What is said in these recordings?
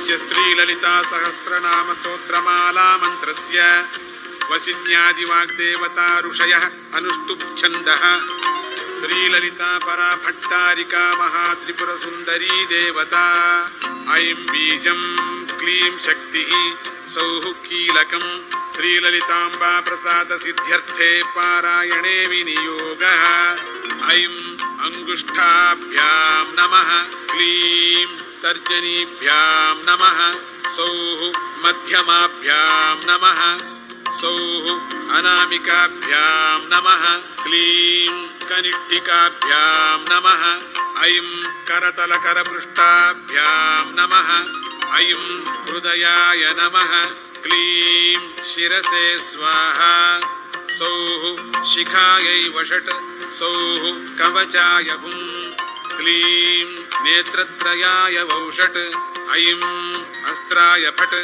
अस्य श्रीललिता सहस्रनाम स्तोत्रमाला मंत्रस्य वसिन्यादिवाग्देवता ऋषयः अनुष्टुप् छन्दः श्रीललिता परा भट्टारिका महात्रिपुरसुन्दरी देवता ऐं बीजं क्लीं शक्तिः सौः कीलकम् श्रीललिताम्बा प्रसाद सिद्ध्यर्थे पारायणे विनियोगः ऐं अंगुष्ठाभ्यां नमः क्लीं तर्जनीभ्यां नमः सौः मध्यमाभ्यां नमः सौः अनामिकाभ्यां नमः क्लीं कनिष्ठिकाभ्यां नमः ऐं करतलकरपृष्ठाभ्यां नमः ऐं हृदयाय नमः क्लीं शिरसे स्वाहा सौः शिखायै वषट् सौः कवचाय हुं क्लीं नेत्रत्रयाय वौषट् ऐं अस्त्राय फट्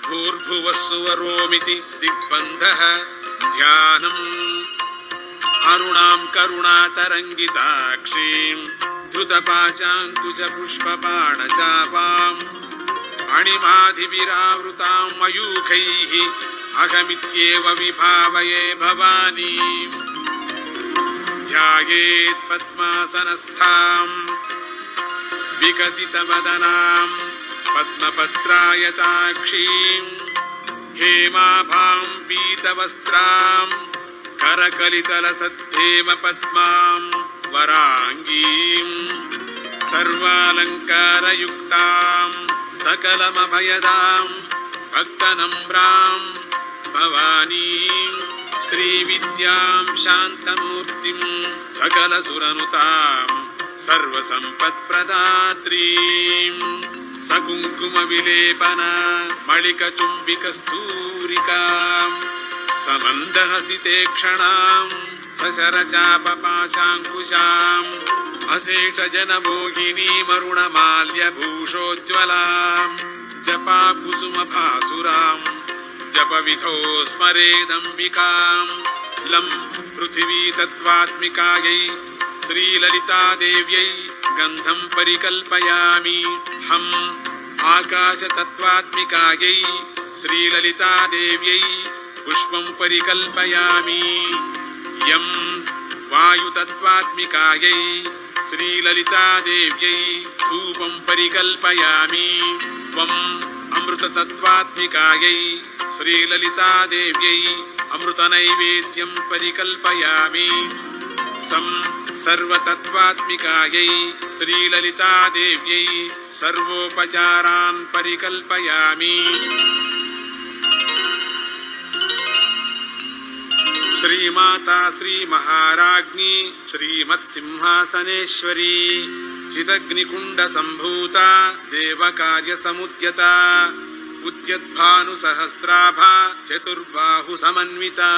भूर्भुवः सुवरोमिति दिग्बन्धः ध्यानम् अरुणां करुणातरङ्गिताक्षीं धृतपाशाङ्कुशपुष्पबाणचापाम् अणिमाधिविरावृतां मयूखैः अहमित्येव विभावये भवानीम् ध्यायेत् पद्मासनस्थां विकसितवदनां पद्मपत्रायताक्षीं हेमाभां पीतवस्त्रां करकलितलसद्धेमपद्मां वराङ्गीं सर्वालङ्कारयुक्तां सकलमभयदां भक्तनम्रां भवानीं श्रीविद्यां शान्तमूर्तिं सकलसुरनुतां सर्वसम्पत्प्रदात्रीं सकुङ्कुमविलेपना मणिकचुम्बिकस्तूरिकां समन्दहसितेक्षणां सशरचापपाशाङ्कुशाम् अशेषजनभोगिनीमरुणमाल्यभूषोज्ज्वलां जपाकुसुमभासुरां जपविधो स्मरेदम्बिकां लं पृथिवी तत्त्वात्मिकायै श्रीललितादेव्यै गन्धं परिकल्पयामि हम् आकाशतत्त्वात्मिकायै श्रीललितादेव्यै पुष्पं परिकल्पयामि यं वायुतत्त्वात्मिकायै श्रीललितादेव्यै धूपं परिकल्पयामि त्वम् अमृततत्त्वात्मिकायै श्रीललितादेव्यै अमृतनैवेद्यं परिकल्पयामि सं सर्वतत्त्वात्मिकायै श्रीललितादेव्यै सर्वोपचारान् परिकल्पयामि श्रीमाता श्रीमहाराज्ञी श्रीमत्सिंहासनेश्वरी चिदग्निकुण्डसम्भूता देवकार्यसमुद्यता उद्यद्भानुसहस्राभा चतुर्बाहुसमन्विता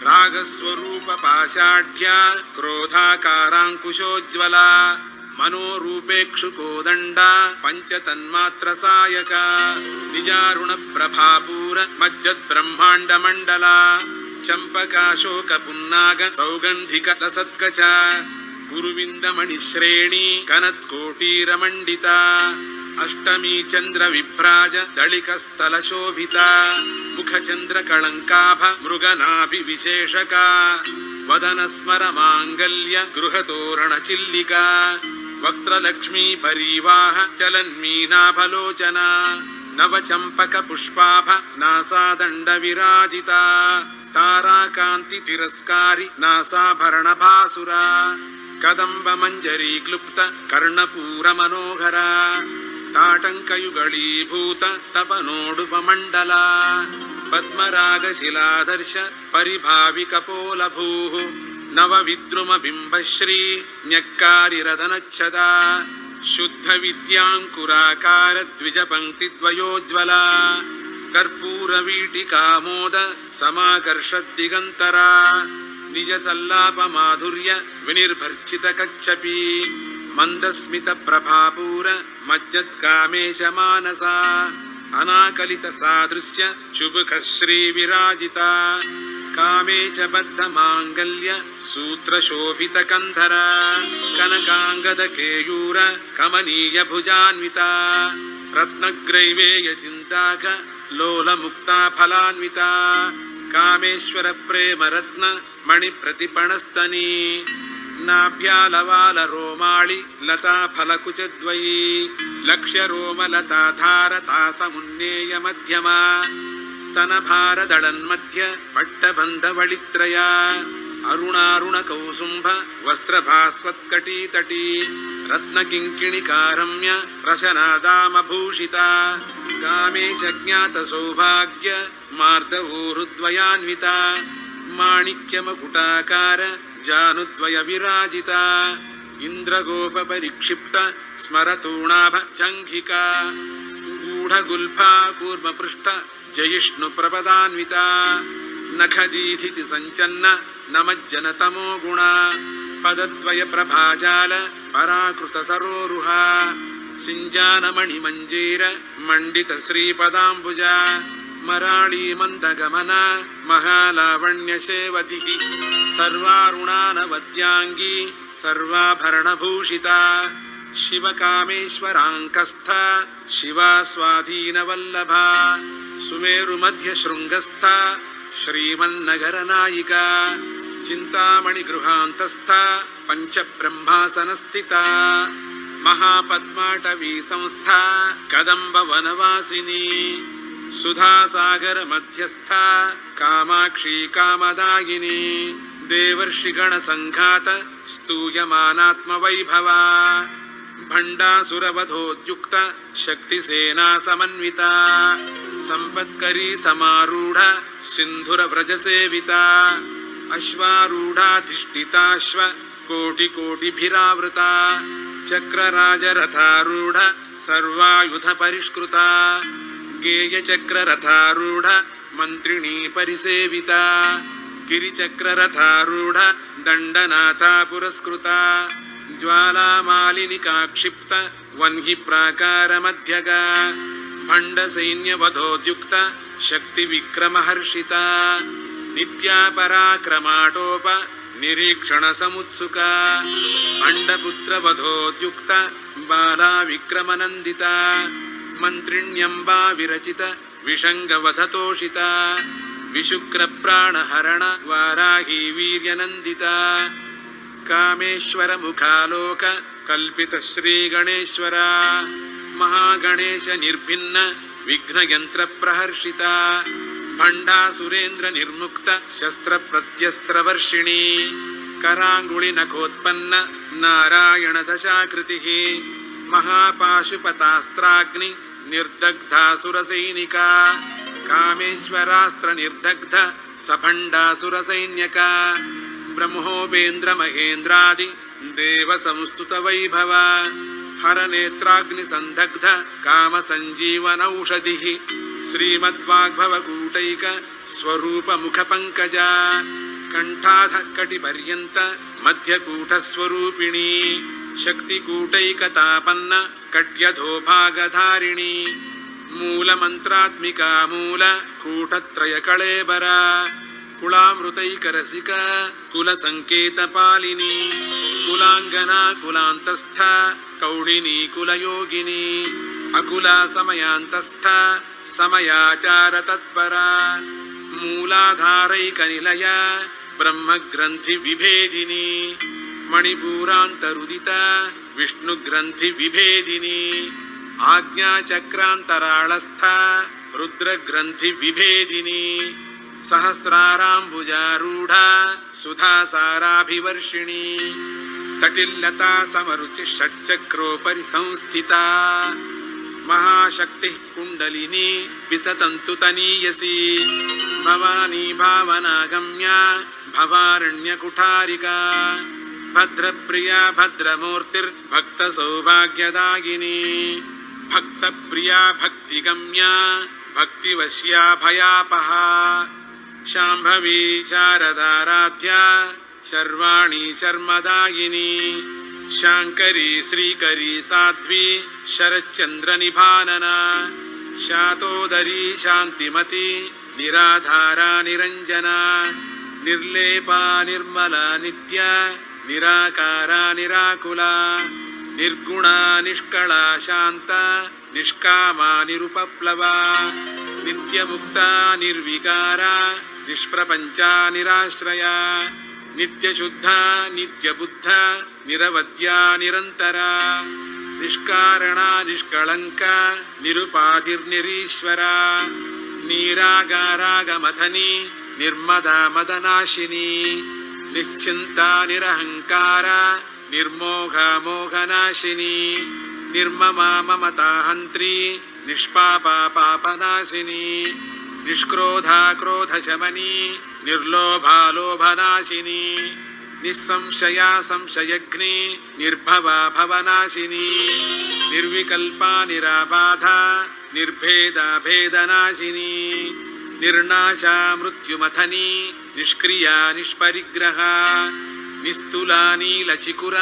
रागस्वरूपपाषाढ्या क्रोधाकाराङ्कुशोज्ज्वला मनोरूपेक्षुकोदण्डा पञ्चतन्मात्रसायका निजारुणप्रभापूर मज्जद्ब्रह्माण्डमण्डला चम्पकाशोकपुन्नाग सौगन्धिकलसत्कच गुरुविन्दमणिश्रेणी कनत्कोटीरमण्डिता अष्टमी चन्द्रविभ्राज दळिकस्थलशोभिता मुखचन्द्रकळङ्काभ मृगनाभिविशेषका वदनस्मरमाङ्गल्य गृहतोरणचिल्लिका वक्त्रलक्ष्मी परीवाह चलन्मीनाभलोचना नवचम्पकपुष्पाभ नासादण्डविराजिता ताराकान्ति तिरस्कारी नासाभरणभासुरा कदम्बमञ्जरी क्लुप्त कर्णपूरमनोहरा ताटङ्कयुगळीभूत तपनोडुपमण्डला पद्मरागशिलादर्श परिभाविकपोलभूः नवविद्रुमबिम्बश्री न्यक्कारिरदनच्छदा शुद्धविद्याङ्कुराकार द्विजपङ्क्तिद्वयोज्ज्वला कर्पूरवीटिकामोद समाकर्षद्दिगन्तरा निजसल्लापमाधुर्य विनिर्भर्चितकच्छपी मन्दस्मितप्रभापूर मज्जत्कामेशमानसा अनाकलितसादृश्य चुबुकश्रीविराजिता ಕಾಮೇಶ ಬದ್ಧ ಮಾಂಗಲ್ಯ ಸೂತ್ರ ಶೋಭಿತ ಕಂಧರ ಕನಕಾಂಗದ ಕೇಯೂರ ಕಮನೀಯ ಭುಜಾನ್ವಿತ ರತ್ನಗ್ರೈವೇಯ ಚಿಂತಾಕ ಲೋಲ ಮುಕ್ತ ಫಲಾನ್ವಿತ ಕಾಮೇಶ್ವರ ಪ್ರೇಮ ರತ್ನ ಮಣಿ ಪ್ರತಿಪಣಸ್ತನಿ ನಾಭ್ಯಾಲವಾಲ ರೋಮಾಳಿ ಲತಾ ಫಲಕುಚದ್ವಯೀ ಲಕ್ಷ್ಯ ರೋಮ ಲತಾಧಾರ ತಾಸ ಮುನ್ನೇಯ ಮಧ್ಯಮ ಸ್ತನಭಾರದಳನ್ಮಧ್ಯ ಪಟ್ಟಬಂಧವಳಿತ್ರಯ ಅರುಣಾರುಣ ಕೌಸುಂಭ ವಸ್ತ್ರಭಾಸ್ವತ್ಕಟೀತಟೀ ರತ್ನಕಿಂಕಿಣಿಕಾರಮ್ಯ ರಶನಾದಾಮಭೂಷಿತ ಕಾಮೇಶ ಜ್ಞಾತ ಸೌಭಾಗ್ಯ ಮಾರ್ದವೋರುದ್ವಯಾನ್ವಿತ ಮಾಣಿಕ್ಯಮಕುಟಾಕಾರ ಜಾನುದ್ವಯ ವಿರಾಜಿತ ಇಂದ್ರಗೋಪ ಪರಿಕ್ಷಿಪ್ತ ಸ್ಮರತೂಣಾಭ ಚಂಘಿಕಾ ಗೂಢಗುಲ್ಫಾ ಕೂರ್ಮಪೃಷ್ಠ ಜಯಿಷ್ಣು ಪ್ರಪದಾನ್ವಿತ ನಖದೀಧಿತಿ ಸಂಚನ್ನ ನಮಜ್ಜನ ತಮೋ ಗುಣ ಪದದ್ವಯ ಪ್ರಭಾಜಾಲ ಪರಾಕೃತ ಸರೋರುಹ ಸಿಂಜಾನಮಣಿ ಮಂಜೀರ ಮಂಡಿತ ಶ್ರೀಪದಾಂಬುಜ ಮರಾಳೀ ಮಂದಗಮನ ಮಹಾಲಾವಣ್ಯ ಸೇವತಿ ಸರ್ವಾರುಣಾನವದ್ಯಾಂಗೀ ಸರ್ವಾಭರಣಭೂಷಿತ ಶಿವಕಾಮೇಶ್ವರಾಂಕಸ್ಥ ಶಿವಾ ಸ್ವಾಧೀನವಲ್ಲಭ ಸುಮೇರು ಮಧ್ಯ ಶೃಂಗಸ್ಥ ಶ್ರೀಮನ್ನಗರ ನಾಯಿಕ ಚಿಂತಾಮಣಿ ಗೃಹಾಂತಸ್ಥ ಪಂಚಬ್ರಹ್ಮಾಸನಸ್ಥಿತ ಮಹಾಪದ್ಮಾಟವೀ ಸಂಸ್ಥಾ ಕದಂಬ ವನವಾಸಿನಿ ಸುಧಾಸಾಗರ ಮಧ್ಯಸ್ಥ ಕಾಮಾಕ್ಷಿ ಕಾಮದಾಯಿನಿ ದೇವರ್ಷಿಗಣ ಸಂಘಾತ ಸ್ತೂಯಮಾನಾತ್ಮ ವೈಭವ ಭಂಡಾಸುರವಧೋದ್ಯುಕ್ತ ಶಕ್ತಿ ಸೇನಾ ಸಮನ್ವಿತ ಸಂಪತ್ಕರೀ ಸಮಾರೂಢ ಸಿಂಧುರ ವ್ರಜ ಸೇವಿತ ಅಶ್ವಾರೂಢಾಧಿಷ್ಠಿತಾಶ್ವ ಕೋಟಿ ಕೋಟಿಭಿರಾವೃತ ಚಕ್ರರಾಜರಥಾರೂಢ ಸರ್ವಾಯುಧ ಪರಿಷ್ಕೃತ ಗೇಯ ಚಕ್ರರಥಾರೂಢ ಮಂತ್ರಿಣೀ ಪರಿಸೇವಿತ ಗಿರಿಚಕ್ರರಥಾರೂಢ ದಂಡನಾಥ ಪುರಸ್ಕೃತ ಜ್ವಾಲಾಮಾಲಿನಿಕಾ ಕ್ಷಿಪ್ತ ವನ್ಹಿ ಪ್ರಾಕಾರ ಮಧ್ಯಗ ಭಂಡ ಸೈನ್ಯವಧೋದ್ಯುಕ್ತ ಶಕ್ತಿ ವಿಕ್ರಮ ಹರ್ಷಿತ ನಿತ್ಯಾ ಪರಾಕ್ರಮಾಟೋಪ ನಿರೀಕ್ಷಣ ಸಮುತ್ಸುಕ ಭಂಡಪುತ್ರ ವಧೋದ್ಯುಕ್ತ ಬಾಲಾ ವಿಕ್ರಮನಂದಿತ ಮಂತ್ರಿಣ್ಯಂಬಾ ವಿರಚಿತ ವಿಷಂಗವಧತೋಷಿತ ವಿಶುಕ್ರ ಪ್ರಾಣಹರಣ ವಾರಾಹಿ ವೀರ್ಯನಂದಿತ ಕಾಮೇಶ್ವರ ಮುಖಾಲೋಕ ಕಲ್ಪಿತ ಶ್ರೀ ಗಣೇಶ್ವರ ಮಹಾಗಣೇಶ ನಿರ್ಭಿನ್ನ ವಿಘ್ನಯಂತ್ರ ಪ್ರಹರ್ಷಿತ ಭಂಡಾಸುರೇಂದ್ರ ನಿರ್ಮುಕ್ತ ಶಸ್ತ್ರ ಪ್ರತ್ಯಸ್ತ್ರವರ್ಷಿಣಿ ಕರಾಂಗುಳಿ ನಖೋತ್ಪನ್ನ ನಾರಾಯಣ ದಶಾಕೃತಿ ಮಹಾಪಾಶುಪತಾಸ್ತ್ರಾಗ್ನಿ ನಿರ್ದಗ್ಧಾಸುರ ಸೈನಿಕ ಕಾಮೇಶ್ವರಾಸ್ತ್ರ ನಿರ್ದಗ್ಧ ಸಭಂಡಾಸುರ ಸೈನ್ಯಕ ಬ್ರಹ್ಮೋಪೇಂದ್ರ ಮಹೇಂದ್ರಾದಿ ದೇವ ಸಂಸ್ತುತ ವೈಭವ ಹರ ನೇತ್ರಾಗ್ನಿ ಸಂದಗ್ಧ ಕಾಮ ಸಂಜೀವನೌಷಧಿ ಶ್ರೀಮದ್ವಾಗ್ಭವ ಕೂಟೈಕ ಸ್ವರೂಪ ಮುಖ ಪಂಕಜ ಕಂಠಾಧ ಕಟಿ ಪರ್ಯಂತ ಮಧ್ಯಕೂಟ ಸ್ವರೂಪಿಣಿ ಶಕ್ತಿ ಕೂಟೈಕತಾಪನ್ನ ಕಟ್ಯಧೋಭಾಗಧಾರಿಣಿ ಮೂಲ ಮಂತ್ರಾತ್ಮಿಕಾ ಮೂಲ ಕೂಟತ್ರಯ ಕಳೇಬರ ಕುಳಾಮೃತೈಕರಸಿಕ ಕುಲ ಸಂಕೇತ ಪಾಲಿನಿ ಕುಲಾಂಗನಾ ಕುಲಾಂತಸ್ಥ ಕೌಳಿನಿ ಕುಲಯೋಗಿನಿ ಅಕುಲ ಸಮಯಾಂತಸ್ಥ ಸಮಯಾಚಾರ ತತ್ಪರ ಮೂಲಾಧಾರೈಕ ನಿಲಯ ಬ್ರಹ್ಮಗ್ರಂಥಿ ವಿಭೇದಿನಿ ಮಣಿಪೂರಾಂತರುದಿತ ವಿಷ್ಣುಗ್ರಂಥಿ ವಿಭೇದಿನಿ ಆಜ್ಞಾಚಕ್ರಾಂತರಾಳಸ್ಥ ರುದ್ರಗ್ರಂಥಿ ವಿಭೇದಿನಿ ಸಹಸ್ರಾರಾಂಬುಜಾರೂಢ ಸುಧಾಸಾರಾಭಿವರ್ಷಿಣಿ ತಟಿಲ್ಲತಾ ಸಮರುಚಿ ಷಟ್ಚಕ್ರೋಪರಿ ಸಂಸ್ಥಿತಾ ಮಹಾಶಕ್ತಿ ಕುಂಡಲಿನಿ ವಿಸತಂತು ತನೀಯಸಿ ಭವಾನಿ ಭಾವನಾಗಮ್ಯ ಭವಾರಣ್ಯ ಕುಠಾರಿಕಾ ಭದ್ರಪ್ರಿಯಾ ಭದ್ರಮೂರ್ತಿರ್ ಭಕ್ತ ಸೌಭಾಗ್ಯದಾಯಿನಿ ಭಕ್ತ ಪ್ರಿಯಾ ಭಕ್ತಿಗಮ್ಯ ಭಕ್ತಿವಶ್ಯಾ ಭಯಾಪಹ ಶಾಂಭವಿ ಶಾರದಾರಾಧ್ಯ ಶರ್ವಾಣಿ ಶರ್ಮದಾಯಿನಿ ಶಾಂಕರಿ ಶ್ರೀಕರಿ ಸಾಧ್ವಿ ಶರಚ್ಚಂದ್ರ ನಿಭಾನನ ಶಾತೋದರಿ ಶಾಂತಿಮತಿ ನಿರಾಧಾರ ನಿರಂಜನ ನಿರ್ಲೇಪ ನಿರ್ಮಲ ನಿತ್ಯ ನಿರಾಕಾರ ನಿರಾಕುಲ ನಿರ್ಗುಣ ನಿಷ್ಕಳ ಶಾಂತ ನಿಷ್ಕಾಮ ನಿರುಪಪ್ಲವ ನಿತ್ಯಮುಕ್ತ ನಿರ್ವಿಕಾರ ನಿಷ್ಪ್ರಪಂಚ ನಿರಾಶ್ರಯ ನಿತ್ಯಶುದ್ಧ ನಿತ್ಯಬುದ್ಧ ನಿರವಧ್ಯ ನಿರಂತರ ನಿಷ್ಕಾರಣ ನಿಷ್ಕಳಂಕ ನಿರುಪಾಧಿರ್ನಿರೀಶ್ವರ ನೀರಾಗಾರಾಗಮಥನಿ ನಿರ್ಮದ ಮದನಾಶಿನಿ ನಿಶ್ಚಿಂತ ನಿರಹಂಕಾರ ನಿರ್ಮೋಘ ಮೋಘನಾಶಿನಿ ನಿರ್ಮಮ ಮಮತಾಹಂತ್ರಿ ನಿಷ್ಪಾಪ ಪಾಪನಾಶಿನಿ ನಿಷ್ಕ್ರೋಧ ಕ್ರೋಧ ಶಮನಿ ನಿರ್ಲೋಭ ಲೋಭನಾಶಿನಿ ನಿಸ್ಸಂಶಯ ಸಂಶಯಗ್ನಿ ನಿರ್ಭವ ಭವನಾಶಿನಿ ನಿರ್ವಿಕಲ್ಪ ನಿರಾಬಾಧ ನಿರ್ಭೇದ ಭೇದನಾಶಿನಿ ನಿರ್ನಾಶ ಮೃತ್ಯುಮಥನಿ ನಿಷ್ಕ್ರಿಯ ನಿಷ್ಪರಿಗ್ರಹ ನಿಸ್ತುಲ ನೀಲಚಿಕುರ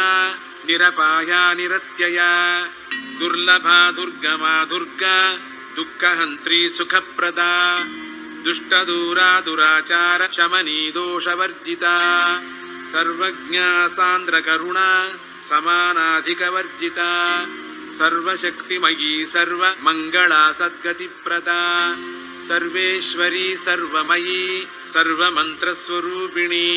ನಿರಪಾಯ ನಿರತ್ಯಯ ದುರ್ಲಭ ದುರ್ಗಮ ದುರ್ಗ ದುಃಖಹಂತ್ರಿ ಸುಖಪ್ರದ ದುಷ್ಟದೂರ ದುರಾಚಾರ ಶಮನಿ ದೋಷವರ್ಜಿತ ಸರ್ವಜ್ಞ ಸಾಂದ್ರ ಕರುಣ ಸಮಾನಾಧಿಕವರ್ಜಿತ ಸರ್ವಶಕ್ತಿಮಯೀ ಸರ್ವ ಮಂಗಳ ಸದ್ಗತಿಪ್ರದ ಸರ್ವೇಶ್ವರಿ ಸರ್ವಮಯೀ ಸರ್ವಮಂತ್ರಸ್ವರೂಪಿಣಿ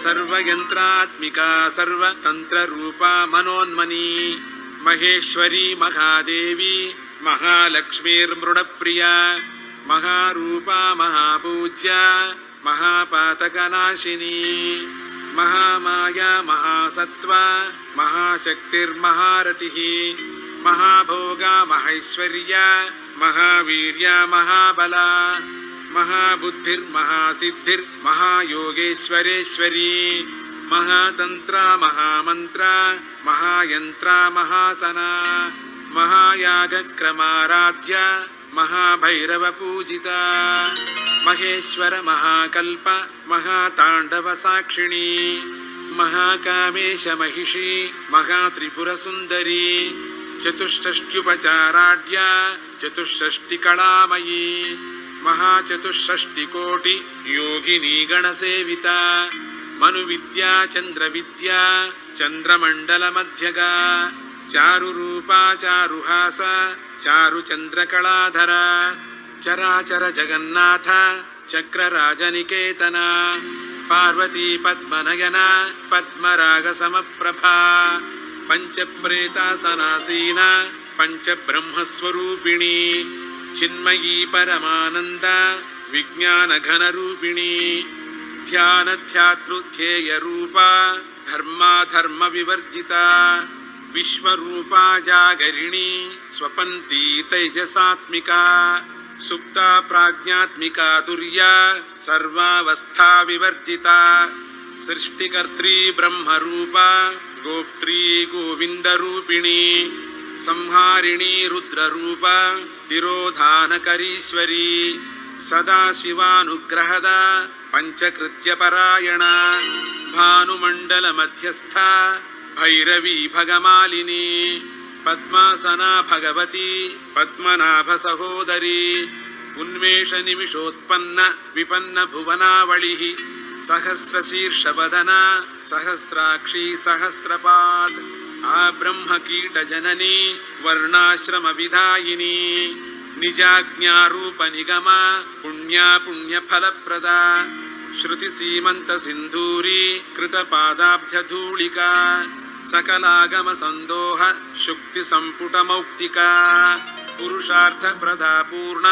ಸರ್ವಯಂತ್ರಾತ್ಮಿಕ ಸರ್ವತಂತ್ರರೂಪ ಮನೋನ್ಮನಿ ಮಹೇಶ್ವರಿ ಮಹಾದೇವಿ ಮಹಾಲಕ್ಷ್ಮೀರ್ಮೃಡಪ್ರಿಯ ಮಹಾರೂಪ ಮಹಾಪೂಜ್ಯ ಮಹಾಪಾತಕನಾಶಿನಿ ಮಹಾಮಾಯಾ ಮಹಾಸತ್ವ ಮಹಾಶಕ್ತಿರ್ಮಹಾರತಿಃ ಮಹಾಭೋಗ ಮಹೈಶ್ವರ್ಯ ಮಹಾವೀರ್ಯ ಮಹಾಬಲ ಮಹಾಬುದ್ಧಿರ್ಮಹಾಸಿದ್ಧಿರ್ ಮಹಾಯೋಗೇಶ್ವರೇಶ್ವರಿ ಮಹಾತಂತ್ರ ಮಹಾಮಂತ್ರ ಮಹಾಯಂತ್ರ ಮಹಾಸನ ಮಹಾಯಾಗಕ್ರಮಾರಾಧ್ಯ ಮಹಾಭೈರವ ಪೂಜಿತ ಮಹೇಶ್ವರ ಮಹಾಕಲ್ಪ ಮಹಾತಾಂಡವ ಸಾಕ್ಷಿಣಿ ಮಹಾಕಾಮೇಶ ಮಹಿಷಿ ಮಹಾತ್ರಿಪುರ ಸುಂದರಿ ಚತುಷ್ಷಷ್ಟ್ಯುಪಚಾರಾಢ್ಯ ಚತುಷ್ಷಷ್ಟಿ ಕಳಾಮಯೀ ಮಹಾಚತುಷ್ಷಷ್ಟಿಕೋಟಿ ಯೋಗಿನಿ ಗಣಸೇವಿತ ಮನುವಿದ್ಯಾ ಚಂದ್ರವಿದ್ಯಾ ಚಂದ್ರಮಂಡಲ ಮಧ್ಯಗ ಚಾರುರೂಪ ಚಾರುಹಾಸ ಚಾರುಚಂದ್ರಕಳಾಧರ ಚರಾಚರ ಜಗನ್ನಾಥ ಚಕ್ರರಾಜನಿಕೇತನ ಪಾರ್ವತಿ ಪದ್ಮನಯನ ಪದ್ಮರಾಗ ಸಮಪ್ರಭಾ ಪಂಚಪ್ರೇತಾಸನಾಸೀನ ಪಂಚಬ್ರಹ್ಮಸ್ವರೂಪಿಣಿ ಚಿನ್ಮಯೀ ಪರಮಾನಂದ ವಿಜ್ಞಾನ ಘನರೂಪಿಣಿ ಧ್ಯಾನಧ್ಯಾತೃಧ್ಯೇಯ ರೂಪ ಧರ್ಮಾಧರ್ಮ ವಿವರ್ಜಿತ ವಿಶ್ವರೂಪ ಜಾಗರಿಣಿ ಸ್ವಪಂತಿ ತೈಜಸಾತ್ಮಿಕ ಸುಪ್ತ ಪ್ರಾಜ್ಞಾತ್ಮಿಕ ತುರ್ಯ ಸರ್ವಾವಸ್ಥಾ ವಿವರ್ಜಿತ ಸೃಷ್ಟಿಕರ್ತ್ರಿ ಬ್ರಹ್ಮರೂಪ ಗೋಪ್ತ್ರಿ ಗೋವಿಂದರೂಪಿಣಿ ಸಂಹಾರಿಣಿ ರುದ್ರರೂಪ ತಿರೋಧಾನಕರೀಶ್ವರಿ ಸದಾಶಿವಾನುಗ್ರಹದ ಪಂಚಕೃತ್ಯ ಪರಾಯಣ ಭಾನುಮಂಡಲ ಮಧ್ಯಸ್ಥ ಭೈರವಿ ಭಗಮಾಲಿನಿ ಪದ್ಮಾಸನ ಭಗವತಿ ಪದ್ಮನಾಭ ಸಹೋದರಿ ಉನ್ಮೇಷ ನಿಮಿಷೋತ್ಪನ್ನ ವಿಪನ್ನ ಭುವನಾವಳಿ ಸಹಸ್ರಶೀರ್ಷವದನ ಸಹಸ್ರಾಕ್ಷಿ ಸಹಸ್ರಪಾತ್ ಆ ಬ್ರಹ್ಮ ಕೀಟ ಜನನಿ ವರ್ಣಾಶ್ರಮ ವಿಧಾಯಿನಿ ನಿಜಾಜ್ಞಾರೂಪ ನಿಗಮ ಪುಣ್ಯ ಪುಣ್ಯ ಫಲಪ್ರದ ಶ್ರುತಿ ಸೀಮಂತ ಸಿಂಧೂರಿ ಕೃತ ಪಾದಾಬ್ಜ ಧೂಳಿಕಾ ಸಕಲಾಗಮ ಸಂದೋಹ ಶುಕ್ತಿ ಸಂಪುಟ ಮೌಕ್ತಿಕ ಪುರುಷಾರ್ಥ ಪ್ರದಾ ಪೂರ್ಣ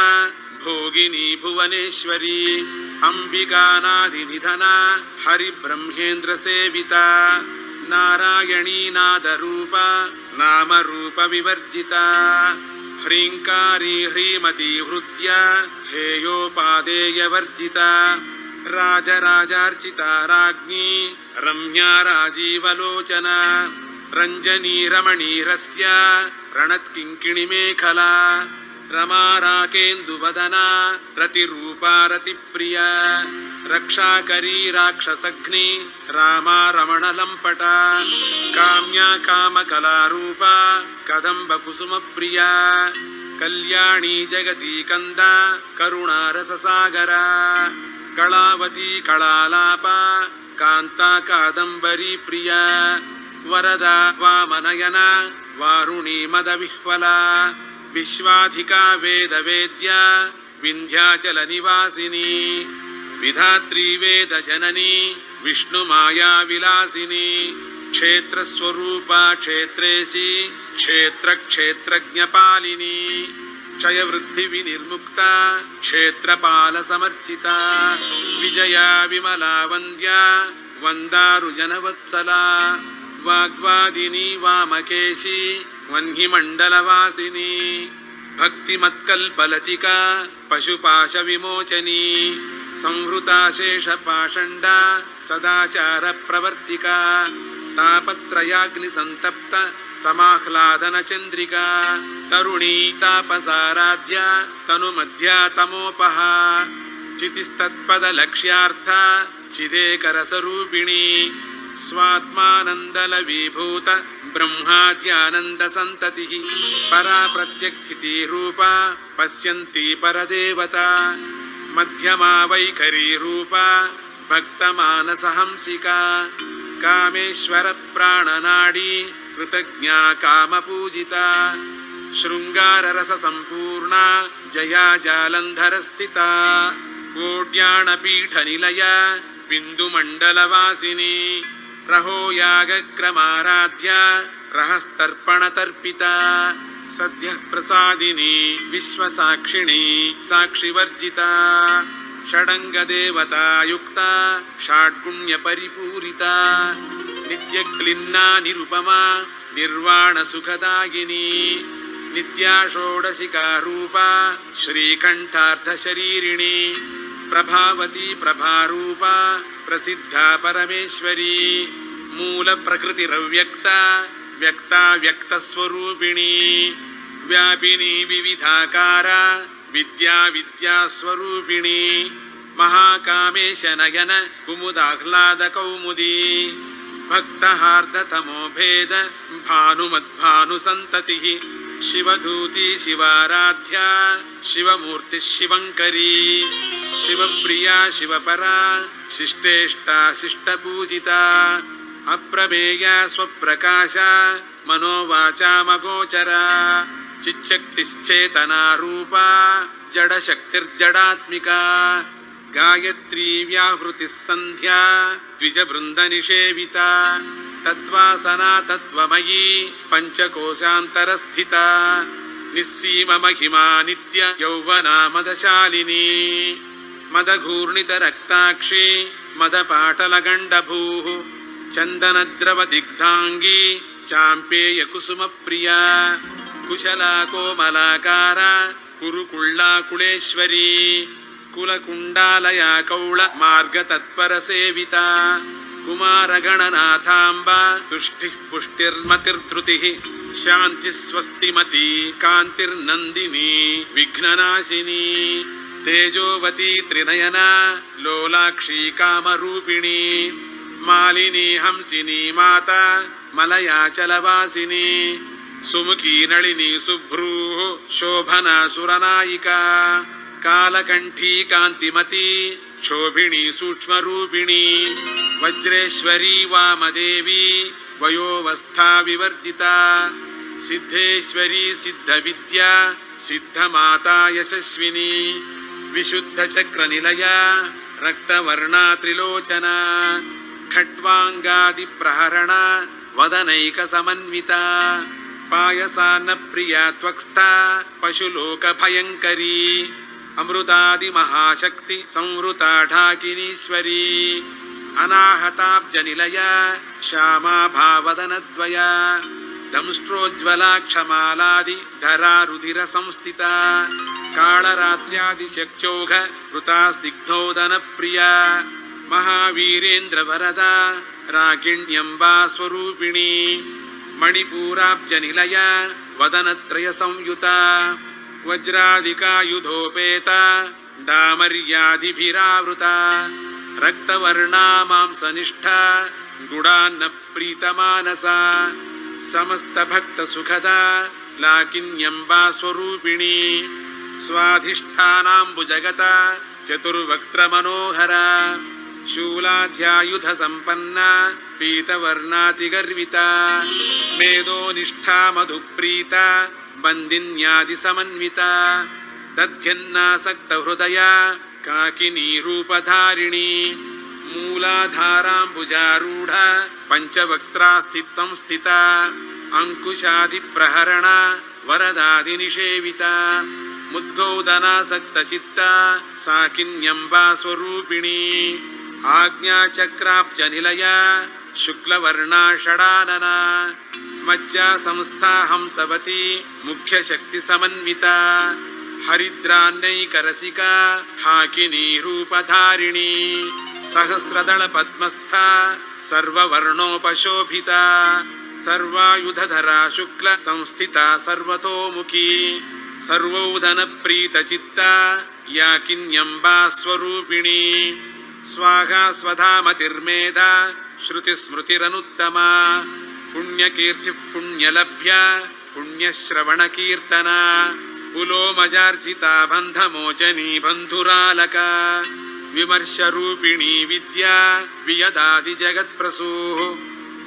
ಭೋಗಿನಿ ಭುವನೇಶ್ವರಿ ಅಂಬಿಕಾನಾದಿ ನಿಧನ ಹರಿ ಬ್ರಹ್ಮೇಂದ್ರ ಸೇವಿತ ನಾರಾಯಣೀ ನಾದ ರೂಪ ನಾಮ ರೂಪ ವಿವರ್ಜಿತ ಹ್ರೀಂಕಾರಿ ಹ್ರೀಮತಿ ಹೃತ್ಯ ಹೇಯೋಪಾದೇಯ ವರ್ಜಿತ ರಾಜರಾಜಾರ್ಚಿತ ರಾಜ್ಞಿ ರಮ್ಯಾ ರಾಜೀವಲೋಚನ ರಂಜನೀ ರಮಣೀರಸ್ಯ ರಣತ್ಕಿಂಕಿಣಿ ಮೇಖಲಾ ರಮಾ ರಾಕೇಂದುವದನ ರತಿರೂಪ ರತಿಪ್ರಿಯ ರಕ್ಷಾಕರೀ ರಾಕ್ಷಸಗ್ನಿ ರಾಮಾ ರಮಣ ಲಂಪಟ ಕಾಮ್ಯ ಕಾಮಕಲಾರೂಪ ಕದಂಬ ಕುಸುಮ ಪ್ರಿಯ ಕಲ್ಯಾಣಿ ಜಗತಿ ಕಂದ ಕರುಣಾರಸಸಾಗರ ಕಳಾವತಿ ಕಳಾಲಾಪ ಕಾಂತ ಕಾದಂಬರಿ ಪ್ರಿಯ ವರದ ವಾಮನಯನ ವಾರುಣಿ ಮದ ವಿಹ್ವಲ ವಿಶ್ವಾಧಿಕಾ ವೇದ ವೇದ್ಯ ವಿಂಧ್ಯಾಚಲ ನಿವಾಸಿನಿ ವಿಧಾತ್ರಿ ವೇದ ಜನನಿ ವಿಷ್ಣು ಮಾಯಾ ವಿಲಾಸಿನಿ ಕ್ಷೇತ್ರ ಸ್ವರೂಪ ಕ್ಷೇತ್ರೇಸಿ ಕ್ಷೇತ್ರ ಕ್ಷೇತ್ರಜ್ಞ ಪಾಲಿನಿ ಕ್ಷಯ ವೃದ್ಧಿ ವಿನಿರ್ಮುಕ್ತ ಕ್ಷೇತ್ರಪಾಲ ಸಮರ್ಚಿತ ವಿಜಯ ವಿಮಲಾ ವಂದ್ಯ ವಂದಾರು ಜನವತ್ಸಲ ವಾಗ್ವಾದಿನಿ ವಾಮಕೇಶಿ ವನ್ಹಿ ಮಂಡಲವಾಸಿನಿ ಭಕ್ತಿಮತ್ಕಲ್ಪಲತಿಕಾ ಪಶುಪಾಶ ವಿಮೋಚನಿ ಸಂಹೃತಾ ಶೇಷ ಪಾಷಂಡ ಸದಾಚಾರ ಪ್ರವರ್ತಿಕಾ ತಾಪತ್ರಯಾಗ್ನಿ ಸಂತಪ್ತ ಸಮಾಹ್ಲಾದನ ಚಂದ್ರಿಕಾ ತರುಣೀ ತಾಪಸಾರಾಧ್ಯ ತನು ಮಧ್ಯಾ ತಮೋಪಹ ಚಿತಿಸ್ತತ್ಪದ ಲಕ್ಷ್ಯಾರ್ಥ ಚಿದೇಕರ ಸ್ವರೂಪಿಣಿ ಸ್ವಾತ್ಮಾನಂದಲ ವಿಭೂತ ಬ್ರಹ್ಮಾದ್ಯಾನಂದ ಸಂತತಿ ಪರಾ ಪ್ರತ್ಯಕ್ಷಿತಿ ರೂಪ ಪಶ್ಯಂತಿ ಪರದೇವತಾ ಮಧ್ಯಮಾ ವೈಖರಿ ರೂಪ ಭಕ್ತ ಮಾನಸ ಹಂಸಿಕಾ ಕಾಮೇಶ್ವರ ಪ್ರಾಣನಾಡಿ ಕೃತಜ್ಞಾ ಕಾಮ ಪೂಜಿತ ಶೃಂಗಾರ ರಸ ಸಂಪೂರ್ಣ ಜಯಾ ಜಾಲಂಧರ ಸ್ಥಿತ ಕೋಟ್ಯಾಣ ಪೀಠ ನಿಲಯ ಬಿಂದು ಮಂಡಲ ವಾಸಿನಿ ರಹೋ ಯಾಗ ಕ್ರಮಾರಾಧ್ಯ ರಹಸ್ತರ್ಪಣ ತರ್ಪಿತ ಸದ್ಯ ಪ್ರಸಾದಿನಿ ವಿಶ್ವಸಾಕ್ಷಿಣಿ ಸಾಕ್ಷಿವರ್ಜಿತ ಷಡಂಗ ದೇವತಾಯುಕ್ತ ಷಾಡ್ಗುಣ್ಯ ಪರಿಪೂರಿತ ನಿತ್ಯ ಕ್ಲಿನ್ನಾ ನಿರುಪಮ ನಿರ್ವಾಣ ಸುಖದಾಗಿನಿ ನಿತ್ಯಾ ಷೋಡಶಿಕಾ ರೂಪ ಶ್ರೀಕಂಠಾರ್ಧ ಶರೀರಿಣಿ ಪ್ರಭಾವತಿ ಪ್ರಭಾರೂಪ ಪ್ರಸಿದ್ಧ ಪರಮೇಶ್ವರಿ ಮೂಲ ಪ್ರಕೃತಿರವ್ಯಕ್ತ ವ್ಯಕ್ತ ವ್ಯಕ್ತ ಸ್ವರೂಪಿಣಿ ವ್ಯಾಪಿನಿ ವಿವಿಧಾಕಾರ ವಿದ್ಯಾ ವಿದ್ಯಾ ಸ್ವರೂಪಿಣಿ ಮಹಾಕಾಮೇಶ ನಯನ ಕುಮುದಾಹ್ಲಾದ ಕೌಮುದಿ ಭಕ್ತಹಾರ್ದ ತಮೋಭೇದ ಭಾನುಮದ್ಭಾನು ಸಂತತಿ ಶಿವಧೂತಿ ಶಿವಾರಾಧ್ಯ ಶಿವಮೂರ್ತಿ ಶಿವಂಕರಿ ಶಿವಪ್ರಿಯಾ ಶಿವಪರ ಶಿಷ್ಟೇಷ್ಟ ಶಿಷ್ಟಪೂಜಿತ ಅಪ್ರಮೇಯ ಸ್ವಪ್ರಕಾಶ ಮನೋವಾಚಾಮಗೋಚರ ಚಿಚ್ಚಕ್ತಿಶ್ಚೇತನಾ ರೂಪ ಜಡಶಕ್ತಿರ್ಜಡಾತ್ಮಿಕ ಗಾಯತ್ರಿ ವ್ಯಾಹೃತಿ ಸಂಧ್ಯಾ ದ್ವಿಜಬೃಂದ ನಿಷೇವಿತ ತತ್ವಾಸನಾ ತತ್ವಮಯೀ ಪಂಚಕೋಶಾಂತರಸ್ಥಿತ ನಿಸ್ಸೀಮ ಮಹಿಮಾ ನಿತ್ಯ ಯೌವನಾ ಮದಶಾಲಿನಿ ಮದಘೂರ್ಣಿತ ರಕ್ತಾಕ್ಷಿ ಮದಪಾಟಲಗಂಡಭೂ ಚಂದನದ್ರವ ದಿಗ್ಧಾಂಗಿ ಚಾಂಪೇಯ ಕುಸುಮ ಪ್ರಿಯ ಕುಶಲ ಕೋಮಲಾಕಾರ ಕುರುಕುಳ್ಳಾ ಕುಳೇಶ್ವರಿ ಕುಲಕುಂಡಾಲಯ ಕೌಳ ಮಾರ್ಗ ತತ್ಪರ ಸೇವಿತ ಕುಮಾರ ಗಣನಾಥಾಂಬ ತುಷ್ಟಿ ಪುಷ್ಟಿರ್ಮತಿರ್ಧೃತಿ ಶಾಂತಿ ಸ್ವಸ್ತಿಮತಿ ಕಾಂತಿರ್ನಂದಿನಿ ವಿಘ್ನನಾಶಿನಿ ತೇಜೋವತಿ ತ್ರಿನಯನ ಲೋಲಾಕ್ಷಿ ಕಾಮರೂಪಿಣಿ ಮಾಲಿನಿ ಹಂಸಿನಿ ಮಾತಾ ಮಲಯಾಚಲವಾಸಿನಿ ಸುಮುಖಿ ನಳಿನಿ ಸುಭ್ರೂ ಶೋಭನಾ ಸುರನಾಯಿಕಾ ಕಾಲಕಂಠೀ ಕಾಂತಿಮತಿ ಶೋಭಿಣಿ ಸೂಕ್ಷ್ಮರೂಪಿಣಿ ವಜ್ರೇಶ್ವರಿ ವಾಮದೇವಿ ವಯೋವಸ್ಥಾ ವಿವರ್ಜಿತ ಸಿದ್ಧೇಶ್ವರಿ ಸಿದ್ಧವಿದ್ಯಾ ಸಿದ್ಧಮಾತಾ ಯಶಸ್ವಿನಿ ವಿಶುದ್ಧ ಚಕ್ರ ನಿಲಯ ರಕ್ತವರ್ಣಾ ತ್ರಿಲೋಚನ ಖಟ್ವಾಂಗಾದಿ ಪ್ರಹರಣ ವದನೈಕ ಸಮನ್ವಿತ ಪಾಯಸಾನ್ನ ಪ್ರಿಯ ತ್ವಕ್ಸ್ಥ ಪಶುಲೋಕ ಭಯಂಕರಿ ಅಮೃತಾದಿ ಮಹಾಶಕ್ತಿ ಸಂವೃತಾ ಢಾಕಿನೀಶ್ವರಿ ಅನಾಹತಾಬ್ಜ ನಿಲಯ ಶ್ಯಾಮಾ ಭಾವದನದ್ವಯ ದಂಷ್ಟ್ರೋಜ್ವಲಾಕ್ಷಮಾಲಾದಿ ಧರಾ ರುಧಿರ ಸಂಸ್ಥಿತ ಕಾಳರಾತ್ರ್ಯಾದಿ ಶಕ್ತ್ಯೋಘ ಋತಾ ಸ್ನಿಗ್ಧೋದನ ಪ್ರಿಯ ಮಹಾವೀರೇಂದ್ರ ವರದ ರಾಕಿಣ್ಯಂಬಾ ಸ್ವರೂಪಿಣಿ ಮಣಿಪೂರಾಬ್ಜ ನಿಲಯ ವದನತ್ರಯ ಸಂಯುತ ವಜ್ರಾಧಿಕಾಯುಧೋಪೇತ ಡಾಮರ್ಯಾದಿಭಿರಾವೃತ ರಕ್ತವರ್ಣಾ ಮಾಂಸನಿಷ್ಠ ಗುಡಾನ್ನ ಪ್ರೀತಮಾನಸ ಸಮಸ್ತ ಭಕ್ತ ಸುಖದ लाकिन्यम्बा स्वरूपिणी स्वाधिष्ठानाम्बुजगता चतुर्वक्त्रमनोहरा शूलाध्यायुधसम्पन्ना पीतवर्णातिगर्विता मेधोनिष्ठा मधुप्रीता बन्दिन्यादिसमन्विता दध्यन्नासक्तहृदया काकिनी रूपधारिणी मूलाधाराम्बुजारूढा पञ्चवक्त्रास्थितसंस्थिता अंकुशादिप्रहरण वरदादिनिषेविता मुद्गौदनासक्तचित्ता साकिन्यम्बा स्वरूपिणी आज्ञाचक्राब्जनिलया शुक्लवर्णा षडानना मज्जा संस्था हंसवती मुख्यशक्तिसमन्विता हरिद्रान्यैकरसिका हाकिनी रूपधारिणी सहस्रदलपद्मस्था सर्ववर्णोपशोभिता सर्वायुधधरा शुक्ल संस्थिता सर्वतोमुखी सर्वौधनप्रीतचित्ता याकिन्यम्बा स्वरूपिणी स्वाहा स्वधामतिर्मेधा श्रुतिस्मृतिरनुत्तमा पुण्यकीर्तिः पुण्यलभ्या पुण्यश्रवणकीर्तना पुलोमजार्चिता बन्धमोचनी बन्धुरालका विमर्शरूपिणी विद्या वियदादिजगत्प्रसूः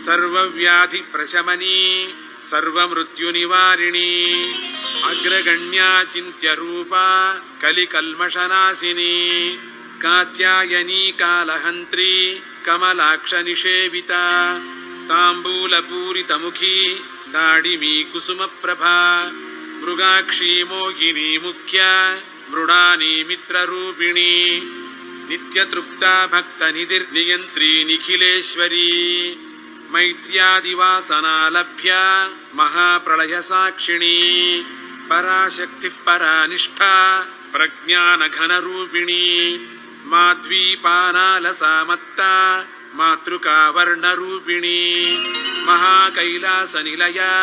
सर्वव्याधिप्रशमनी सर्वमृत्युनिवारिणी अग्रगण्या चिन्त्यरूपा कलिकल्मषनाशिनी कात्यायनी कालहन्त्री कमलाक्षनिषेविता ताम्बूलपूरितमुखी दाडिमी कुसुमप्रभा मृगाक्षी मोहिनी मुख्या मृडानी मित्ररूपिणी नित्यतृप्ता भक्तनिधिर्नियन्त्री निखिलेश्वरी मैत्र्यादिवासनालभ्या महाप्रलयसाक्षिणी पराशक्तिः परानिष्ठा प्रज्ञानघनरूपिणी माध्वीपानालसामत्ता मातृकावर्णरूपिणी महाकैलासनिलया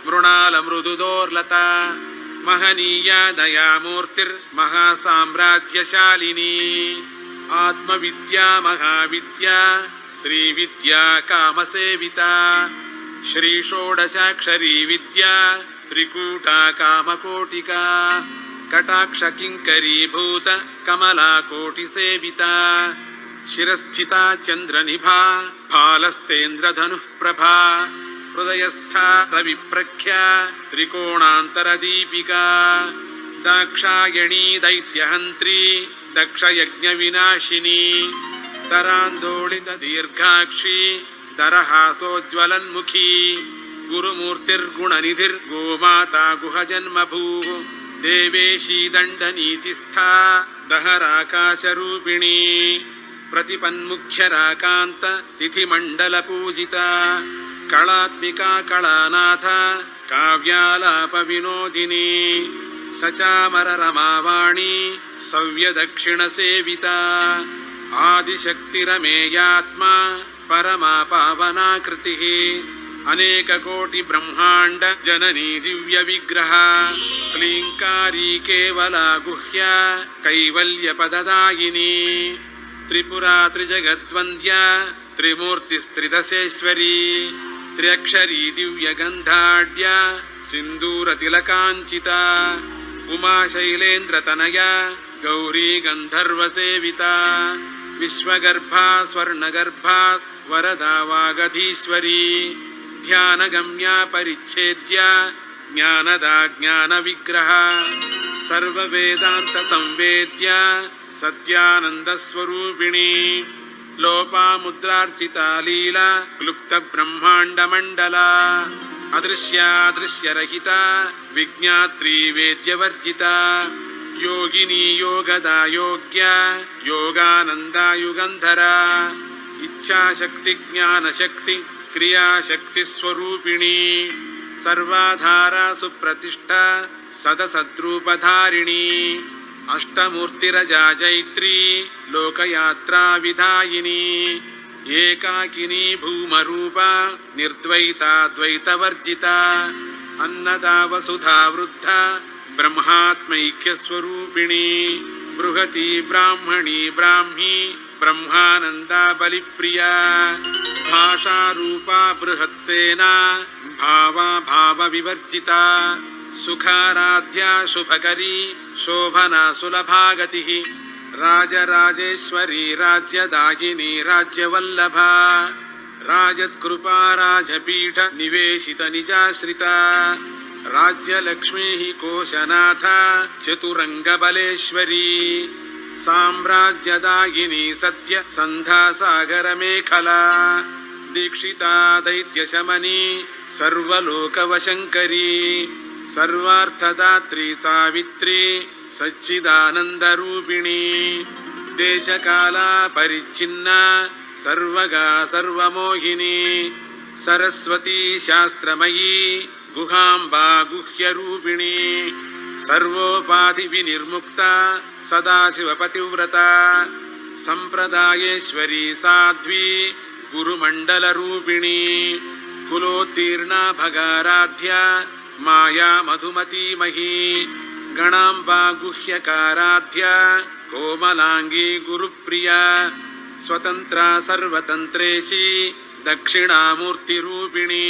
मृणालमृदुदोर्लता महनीया दयामूर्तिर्महासाम्राज्यशालिनी आत्मविद्या महाविद्या श्रीविद्या कामसेविता श्रीषोडशाक्षरी विद्या त्रिकूटा कामकोटिका कटाक्षकिङ्करीभूत कमलाकोटिसेविता शिरस्थिता चन्द्रनिभा फालस्तेन्द्रधनुः प्रभा हृदयस्था रविप्रख्या त्रिकोणान्तरदीपिका दाक्षायणी दैत्यहन्त्री दक्षयज्ञविनाशिनी दरान्दोलितदीर्घाक्षी दरहासोज्ज्वलन्मुखी गुरुमूर्तिर्गुणनिधिर्गोमाता गुहजन्मभूः देवेशी दण्डनीतिस्था दहराकाशरूपिणी प्रतिपन्मुख्यराकान्त तिथिमण्डलपूजिता कलात्मिका कलानाथ काव्यालापविनोदिनी सचामररमावाणी सव्यदक्षिणसेविता आदिशक्तिरमेयात्मा परमा पावनाकृतिः अनेककोटिब्रह्माण्ड जननी दिव्यविग्रह क्लीङ्कारी केवला गुह्या कैवल्यपददायिनी त्रिपुरा त्रिजगद्वन्द्या त्रिमूर्तिस्त्रिदशेश्वरी त्र्यक्षरी दिव्यगन्धाढ्या सिन्दूरतिलकाञ्चिता उमाशैलेन्द्रतनया गौरी गन्धर्वसेविता विश्वगर्भा स्वर्णगर्भा वरदा वागधीश्वरी ध्यानगम्या परिच्छेद्या ज्ञानदा ज्ञानविग्रह सर्ववेदान्तसंवेद्या सत्यानन्दस्वरूपिणी लोपामुद्रार्चिता लीला क्लुप्तब्रह्माण्डमण्डला अदृश्यादृश्यरहिता विज्ञात्री वेद्यवर्जिता योगिनी योगदा योग्या योगानन्दा युगन्धरा इच्छाशक्ति क्रियाशक्तिस्वरूपिणी सर्वाधारा सुप्रतिष्ठा सदसद्रूपधारिणी अष्टमूर्तिरजा जैत्री लोकयात्रा विधायिनी एकाकिनी भूमरूपा निर्द्वैता द्वैतवर्जिता अन्नदा वसुधा वृद्धा ब्रह्मात्मैक्यस्वरूपिणी बृहती ब्राह्मणी ब्राह्मी ಬ್ರಹ್ಮಾನಂದ ಬಲಿಪ್ರಿಯಾ ಭಾಷಾರೂಪಾ ಬೃಹತ್ಸೇನಾ ಭಾವ ವಿವರ್ಜಿತಾ ಸುಖಾರಾಧ್ಯ ಶುಭಕರಿ ಶೋಭನಾ ಸುಲಭಾಗತಿ ರಾಜರಾಜೇಶ್ವರಿ ರಾಜ್ಯದಾಗಿನಿ ರಾಜ್ಯವಲ್ಲಭ ರಾಜತ್ಕೃಪಾ ರಾಜಪೀಠ ನಿವೇಶಿತ ನಿಜಾಶ್ರಿತ ರಾಜ್ಯಲಕ್ಷ್ಮೀ ಕೋಶನಾಥ ಚತುರಂಗಬಲೇಶ್ವರಿ ಸಾಮ್ರಾಜ್ಯದಾಗಿನಿ ಸತ್ಯ ಸಂಧ್ಯಾ ಸಾಗರ ಮೇಖಲಾ ದೀಕ್ಷಿತಾ ದೈತ್ಯಶಮನಿ ಸರ್ವಲೋಕವಶಂಕರಿ ಸರ್ವಾರ್ಥದಾತ್ರಿ ಸಾವಿತ್ರಿ ಸಚ್ಚಿದಾನಂದರೂಪಿಣಿ ದೇಶಕಾಲ ಪರಿಚ್ಛಿನ್ನ ಸರ್ವಗಾ ಸರ್ವಮೋಹಿನಿ ಸರಸ್ವತಿ ಶಾಸ್ತ್ರಮಯೀ ಗುಹಾಂಬಾ ಗುಹ್ಯರೂಪಿಣಿ ಸರ್ವೋಪಾಧಿ ವಿನಿರ್ಮುಕ್ತ ಸದಾಶಿವಪತಿವ್ರತ ಸಂಪ್ರದಾಯೇಶ್ವರಿ ಸಾಧ್ವಿ ಗುರುಮಂಡಲರೂಪಿಣಿ ಕುಲೋತ್ತೀರ್ಣಾ ಭಗಾರಾಧ್ಯ ಮಾಯಾ ಮಧುಮತೀಮಹಿ ಗಣಾಂಬಾ ಗುಹ್ಯಕಾರಾಧ್ಯ ಕೋಮಲಾಂಗಿ ಗುರುಪ್ರಿಯಾ ಸ್ವತಂತ್ರ ಸರ್ವತಂತ್ರೇಶಿ ದಕ್ಷಿಣಾಮೂರ್ತಿರೂಪಿಣಿ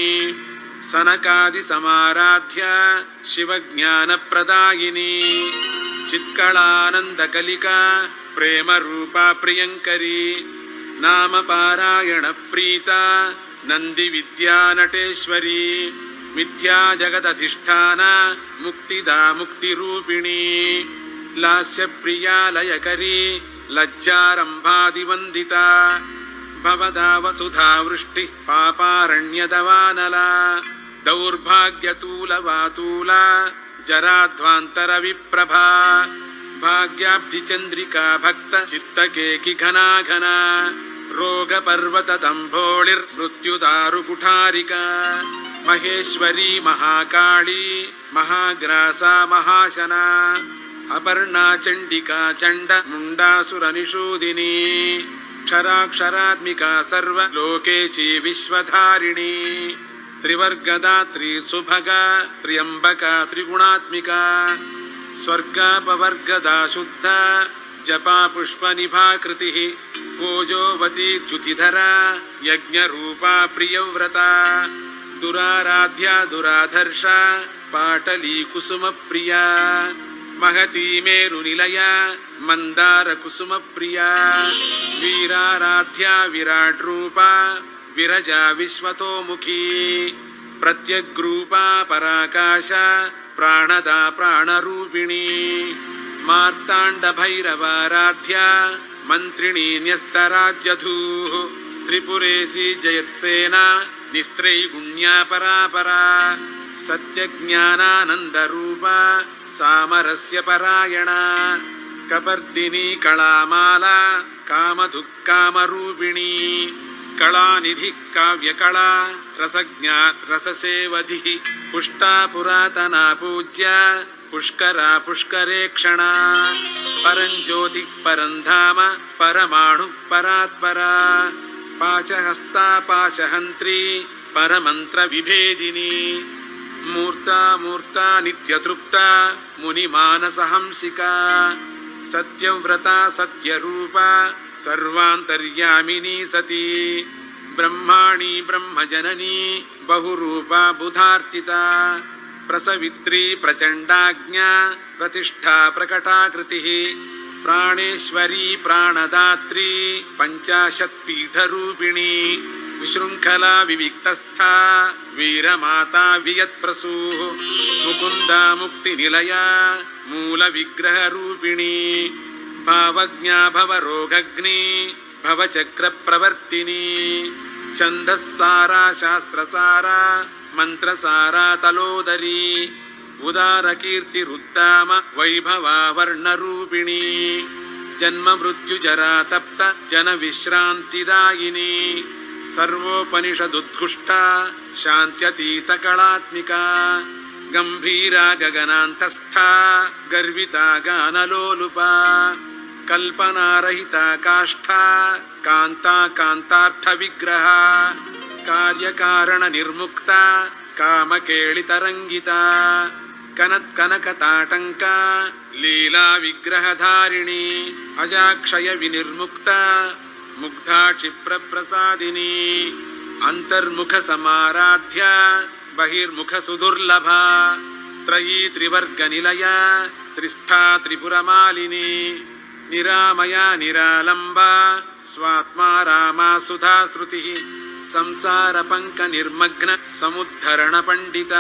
ಸನಕಾದಿ ಸಮಾರಾಧ್ಯ ಶಿವಜ್ಞಾನಪ್ರದಾಯಿನಿ ಚಿತ್ಕಳಾನಂದಕಲಿಕಾ ಪ್ರೇಮರೂಪಾ ಪ್ರಿಯಂಕರಿ ನಾಮಪಾರಾಯಣ ಪ್ರೀತಾ ನಂದಿ ವಿದ್ಯಾ ನಟೇಶ್ವರಿ ಮಿಥ್ಯಾ ಜಗದಧಿಷ್ಠಾನ ಮುಕ್ತಿದಾ ಮುಕ್ತಿರೂಪಿಣಿ ಲಾಸ್ಯಪ್ರಿಯಾ ಲಯಕರಿ ಲಜ್ಜಾರಂಭಾದಿವಂದಿತಾ ಭವದಾ ವಸುಧಾ ವೃಷ್ಟಿ ಪಾಪಾರಣ್ಯದವಾನಲ ದೌರ್ಭಾಗ್ಯತೂಲವಾತೂಲ ಜರಾಧ್ವಾಂತರ ವಿಪ್ರಭಾ ಭಾಗ್ಯಾಬ್ಧಿ ಚಂದ್ರಿಕಾ ಭಕ್ತ ಚಿತ್ತಕೇಕಿ ಘನಾಘನ ರೋಗ ಪರ್ವತ ದಂಭೋಳಿರ್ ಮೃತ್ಯುದಾರು ಕುಠಾರಿಕಾ ಮಹೇಶ್ವರಿ ಮಹಾಕಾಳಿ ಮಹಾಗ್ರಾಸ ಮಹಾಶನ ಅಪರ್ಣಾ ಚಂಡಿಕಾ ಚಂಡ ಮುಂಡಾಸುರ ನಿಷೂದಿನಿ ಕ್ಷರಾಕ್ಷರಾತ್ಮಿಕಾ ಸರ್ವ ಲೋಕೇಶಿ ವಿಶ್ವಧಾರಿಣಿ ತ್ರಿವರ್ಗದಾತ್ರಿ ಸುಭಗ ತ್ರ್ಯಂಬಕ ತ್ರಿಗುಣಾತ್ಮಿಕಾ ಸ್ವರ್ಗಾಪವರ್ಗದಾ ಶುದ್ಧ ಜಪಾ ಪುಷ್ಪ ನಿಭಾಕೃತಿ ಓಜೋವತಿ ಚ್ಯುತಿಧರ ಯಜ್ಞರೂಪಾ ಪ್ರಿಯವ್ರತ ದುರಾರಾಧ್ಯ ದುರಾಧರ್ಷ ಪಾಟಲಿ ಕುಸುಮ ಪ್ರಿಯಾ ಮಹತಿ ಮೇರು ನಿಲಯ ಮಂದಾರ ಕುಸುಮ ಪ್ರಿಯಾ ವೀರಾರಾಧ್ಯ ವಿರಾಟ್ ರೂಪ ವಿರಜಾ ವಿಶ್ವತೋಮುಖಿ ಪ್ರತ್ಯಗ್ರೂಪಾ ಪರಾಕಾಶ ಪ್ರಾಣದಾ ಪ್ರಾಣರೂಪಿಣಿ ಮಾರ್ತಾಂಡ ಭೈರವಾರಾಧ್ಯ ಮಂತ್ರಿಣಿ ನ್ಯಸ್ತರಾಜ್ಯಧೂ ತ್ರಿಪುರೇಶಿ ಜಯತ್ಸೇನಾ ನಿಸ್ತ್ರೈಗುಣ್ಯಾ ಪರಾಪರಾ ಸತ್ಯಜ್ಞಾನಾನಂದರೂಪ ಸಾಮರಸ್ಯ ಪರಾಯಣ ಕಪರ್ದಿನಿ ಕಳಾಮಾಲಾ ಕಾಮಧುಕ್ಕಾಮರೂಪಿಣಿ ಕಳಾನಿಧಿ ಕಾವ್ಯಕಳಾ ರಸಜ್ಞಾ ರಸಸೇವಧಿ ಪುಷ್ಟಾ ಪುರಾತನಾ ಪೂಜ್ಯ ಪುಷ್ಕರಾ ಪುಷ್ಕರೇಕ್ಷಣ ಪರಂಜ್ಯೋತಿ ಪರಂಧಾಮ ಪರಮಾಣು ಪರಾತ್ಪರಾ ಪಾಶಹಸ್ತಾ ಪಾಶಹಂತ್ರಿ ಪರಮಂತ್ರ ವಿಭೇದಿನಿ ಮೂರ್ತಾ ಮೂರ್ತಾ ನಿತ್ಯತೃಪ್ತ ಮುನಿಮಾನಸಹಂಸಿಕಾ ಸತ್ಯವ್ರತ ಸತ್ಯರೂಪ ಸರ್ವಾಂತರ್ಯಾಮಿನಿ ಸತಿ ಬ್ರಹ್ಮಾಣಿ ಬ್ರಹ್ಮಜನನಿ ಬಹುರೂಪಾ ಬುಧಾರ್ಚಿತಾ ಪ್ರಸವಿತ್ರಿ ಪ್ರಚಂಡಾಜ್ಞಾ ಪ್ರತಿಷ್ಠಾ ಪ್ರಕಟಾಕೃತಿ ಪ್ರಾಣೇಶ್ವರಿ ಪ್ರಾಣದಾತ್ರಿ ಪಂಚಾಶತ್ಪೀಠರೂಪಿಣಿ ವಿಶೃಂಖಲಾ ವಿವಿಕ್ತಸ್ಥಾ ವೀರಮಾತಾ ವಿಯತ್ಪ್ರಸೂಃ ಮುಕುಂದಾ ಮುಕ್ತಿನಿಲಯಾ ಮೂಲ ವಿಗ್ರಹ ರೂಪಿಣಿ ಭಾವಜ್ಞಾ ಭವರೋಗಗ್ನಿ ಭವಚಕ್ರ ಪ್ರವರ್ತಿನಿ ಛಂದಸ್ಸಾರಾ ಶಾಸ್ತ್ರಸಾರಾ ಮಂತ್ರಸಾರಾ ತಲೋದರಿ ಉದಾರ ಕೀರ್ತಿರುದ್ದಾಮ ವೈಭವಾ ವರ್ಣರೂಪಿಣಿ ಜನ್ಮ ಮೃತ್ಯು ಜರಾ ತಪ್ತ ಜನ ವಿಶ್ರಾಂತಿದಾಯಿನಿ ಸರ್ವೋಪನಿಷದುದ್ಘುಷ್ಟ ಶಾಂತ್ಯತೀತ ಕಳಾತ್ಮಿಕಾ ಗಂಭೀರಾ ಗಗನಾಂತಸ್ಥ ಗರ್ವಿತಾ ಗಾನಲೋಲುಪಾ ಕಲ್ಪನಾರಹಿತ ಕಾಷ್ಠಾ ಕಾಂತಾ ಕಾಂತಾರ್ಥ ವಿಗ್ರಹ ಕಾರ್ಯಕಾರಣ ನಿರ್ಮುಕ್ತ ಕಾಮಕೇಳಿತರಂಗಿತ ಕನತ್ಕನಕತಾಟಂಕ ಲೀಲಾ ವಿಗ್ರಹಧಾರಿಣಿ ಅಜಾಕ್ಷಯ ವಿನಿರ್ಮುಕ್ತ ಮುಗ್ಧಾ ಕ್ಷಿಪ್ರ ಪ್ರಸಾದಿನಿ ಅಂತರ್ಮುಖ ಸಮಾರಾಧ್ಯ ಬಹಿರ್ಮುಖ ಸುದುರ್ಲಭ ತ್ರಯೀ ತ್ರಿವರ್ಗ ನಿಲಯ ತ್ರಿಸ್ಥಾ ತ್ರಿಪುರಮಾಲಿನಿ ನಿರಾಮಯ ನಿರಾಲಂಬ ಸ್ವಾತ್ಮಾ ರಾಮಾ ಸುಧಾ ಶ್ರುತಿ ಸಂಸಾರ ಪಂಕ ನಿರ್ಮಗ್ನ ಸಮುದ್ಧರಣ ಪಂಡಿತ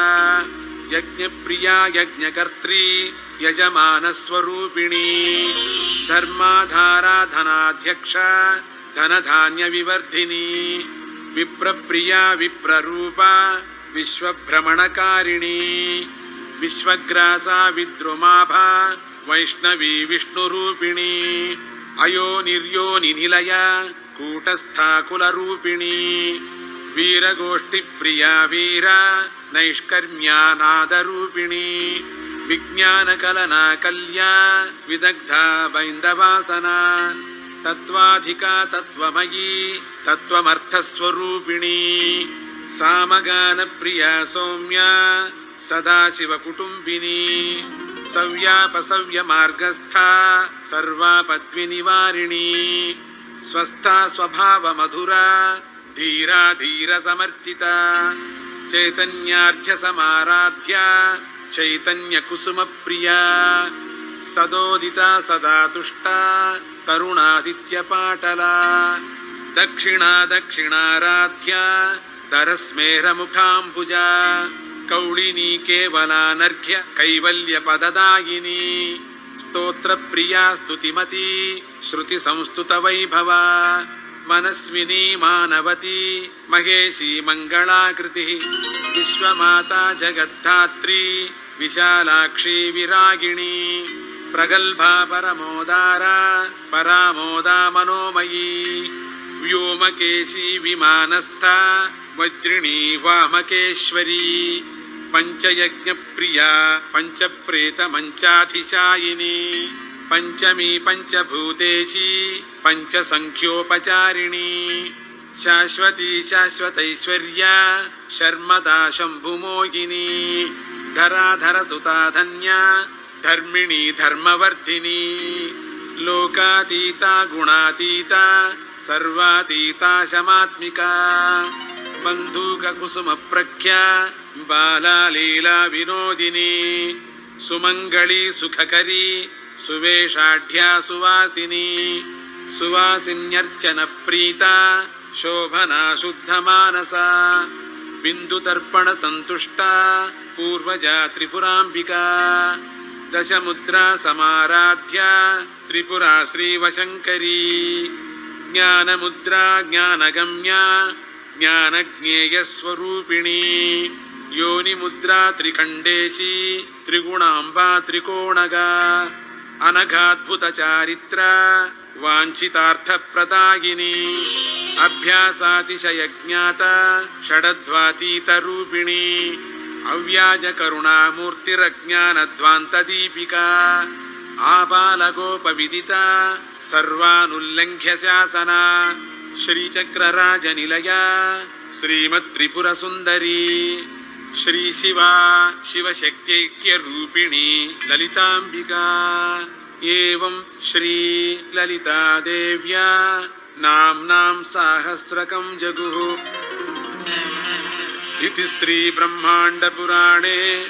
ಯಜ್ಞಪ್ರಿಯಾ ಯಜ್ಞಕರ್ತ್ರಿ ಯಜಮಾನ ಸ್ವರೂಪಿಣಿ ಧರ್ಮಾಧಾರಾ ಧನಾಧ್ಯಕ್ಷ ಧನಧಾನ್ಯ ವಿವರ್ಧಿನಿ ವಿಪ್ರಪ್ರಿಯಾ ವಿಪ್ರರೂಪ ವಿಶ್ವಭ್ರಮಣಕಾರಿಣಿ ವಿಶ್ವಗ್ರಾಸಾ ವಿದ್ರುಮಾಭ ವೈಷ್ಣವಿ ವಿಷ್ಣುರೂಪಿಣಿ ಅಯೋ ನಿರ್ಯೋನಿ ನಿಲಯ ಕೂಟಸ್ಥಾ ಕುಲರೂಪಿಣಿ ವೀರಗೋಷ್ಠಿ ಪ್ರಿಯಾ ವೀರ ನೈಷ್ಕರ್ಮ್ಯಾನಾದರೂಪಿಣಿ ವಿಜ್ಞಾನಕಲನಾ ಕಲ್ಯಾ ವಿದಗ್ಧಾ ಬೈಂದವಾಸನಾ ತತ್ವಾಧಿಕಾ ತತ್ವಮಯೀ ತತ್ವಮರ್ಥಸ್ವರೂಪಿಣಿ ಸಾಮಗಾನ ಪ್ರಿಯಾ ಸೌಮ್ಯ ಸದಾಶಿವಕುಟುಂಬಿನಿ ಸವ್ಯಾಪಸವ್ಯ ಮಾರ್ಗಸ್ಥ ಸರ್ವಾಪದ್ವಿನಿವಾರಿಣಿ ಸ್ವಸ್ಥಾ ಸ್ವಭಾವ ಮಧುರ ಧೀರಾ ಧೀರ ಸಮರ್ಚಿತ ಚೈತನ್ಯಾರ್ಘ್ಯ ಸಮಾರಾಧ್ಯ ಚೈತನ್ಯ ಕುಸುಮ ಪ್ರಿಯ ಸದೋದಿತ ಸದಾ ತುಷ್ಟ ತರುಣಾದಿತ್ಯ ಪಾಟಲ ದಕ್ಷಿಣಾ ದಕ್ಷಿಣಾರಾಧ್ಯ ದರಸ್ಮೇರ ಮುಖಾಂಬುಜ ಕೌಳಿನಿ ಕೇವಲಾನರ್ಘ್ಯ ಕೈವಲ್ಯ ಪದದಾಯಿನಿ ಸ್ತೋತ್ರ ಪ್ರಿಯಾ ಸ್ತುತಿಮತಿ ಶ್ರುತಿ ಸಂಸ್ತುತ ವೈಭವ ಮನಸ್ವಿನಿ ಮಾನವತಿ ಮಹೇಶಿ ಮಂಗಳಾಕೃತಿ ವಿಶ್ವಮಾತಾ ಜಗದ್ಧಾತ್ರಿ ವಿಶಾಲಾಕ್ಷಿ ವಿರಾಗಿಣಿ ಪ್ರಗಲ್ಭಾ ಪರಮೋದಾರ ಪರಾಮೋದಾ ಮನೋಮಯೀ ವ್ಯೋಮಕೇಶಿ ವಿಮಾನಸ್ಥ ವಜ್ರಿಣೀ ವಾಮಕೇಶ್ವರಿ ಪಂಚಯಜ್ಞ ಪ್ರಿಯಾ ಪಂಚಪ್ರೇತ ಮಂಚಾಧಿಶಾಯಿನಿ ಪಂಚಮೀ ಪಂಚಭೂತೇಶಿ ಪಂಚಸಂಖ್ಯೋಪಚಾರಿಣಿ ಶಾಶ್ವತೀ ಶಾಶ್ವತೈಶ್ವರ್ಯ ಶರ್ಮದಾ ಶಂಭುಮೋಹಿನಿ ಧರಾಧರ ಸುತಾ ಧನ್ಯ ಧರ್ಮಿಣಿ ಧರ್ಮವರ್ಧಿನಿ ಲೋಕಾತೀತ ಗುಣಾತೀತ ಸರ್ವಾತೀತ ಶಮಾತ್ಮಿಕ ಬಂಧೂಕ ಕುಸುಮ ಪ್ರಖ್ಯ ಬಾಲಾ ಲೀಲಾ ವಿನೋದಿನಿ ಸುಮಂಗಳಿ ಸುಖಕರಿ ಸುವೇಷಾಢ್ಯಾ ಸುವಾಸಿನಿ ಸುವಾಸಿನ್ಯರ್ಚನ ಪ್ರೀತ ಶೋಭನಾ ಶುದ್ಧ ಮಾನಸ ಬಿಂದುತರ್ಪಣ ಸಂತುಷ್ಟ ಪೂರ್ವಜಾ ತ್ರಿಪುರಾಂಬಿಕಾ ದಶಮುದ್ರಾ ಸಮಾರಾಧ್ಯ ತ್ರಿಪುರಾ ಶ್ರೀವಶಂಕರಿ ಜ್ಞಾನಮುದ್ರಾ ಜ್ಞಾನಗಮ್ಯ ಜ್ಞಾನಜ್ಞೇಯ ಸ್ವರೂಪಿಣಿ ಯೋನಿಮುದ್ರಾ ತ್ರಿಖಂಡೇಶಿ ತ್ರಿಗುಣಾಂಬಾ ತ್ರಿಕೋಣಗ ಅನಘಾದ್ಭುತ ಚಾರಿತ್ರ ವಾಂಛಿತಾರ್ಥ ಪ್ರದಾಯಿನಿ ಅಭ್ಯಾಸಾತಿಶಯ ಜ್ಞಾತ ಷಡಧ್ವಾತೀತ ರೂಪಿಣಿ ಅವ್ಯಾಜ ಕರುಣಾಮೂರ್ತಿರಜ್ಞಾನಧ್ವಾಂತ ದೀಪಿಕಾ ಆಬಾಲಗೋಪವಿದಿತ ಸರ್ವಾನುಲ್ಲಂಘ್ಯ ಶಾಸನ ಶ್ರೀಚಕ್ರರಾಜ ನಿಲಯ ಶ್ರೀಮತ್ ತ್ರಿಪುರ ಸುಂದರಿ ಶ್ರೀ ಶಿವಾ ಶಿವಶಕ್ತೈಕ್ಯ ರೂಪಿಣಿ ಲಲಿತಾಂಬಿಕಾ ಏವಂ ಶ್ರೀ ಲಲಿತಾ ದೇವ್ಯಾ ನಾಮ್ನಾಂ ಸಾಹಸ್ರಕಂ ಜಗುಃ ಇತಿ ಶ್ರೀ ಬ್ರಹ್ಮಾಂಡ ಪುರಾಣೇ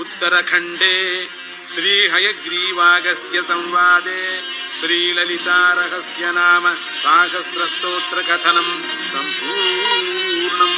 ಉತ್ತರಖಂಡೇ ಶ್ರೀ ಹಯಗ್ರೀವಾಗಸ್ತ್ಯ ಸಂವಾದೆ ಶ್ರೀ ಲಲಿತಾ ರಹಸ್ಯ ನಾಮ ಸಾಹಸ್ರ ಸ್ತೋತ್ರ ಕಥನಂ ಸಂಪೂರ್ಣಂ.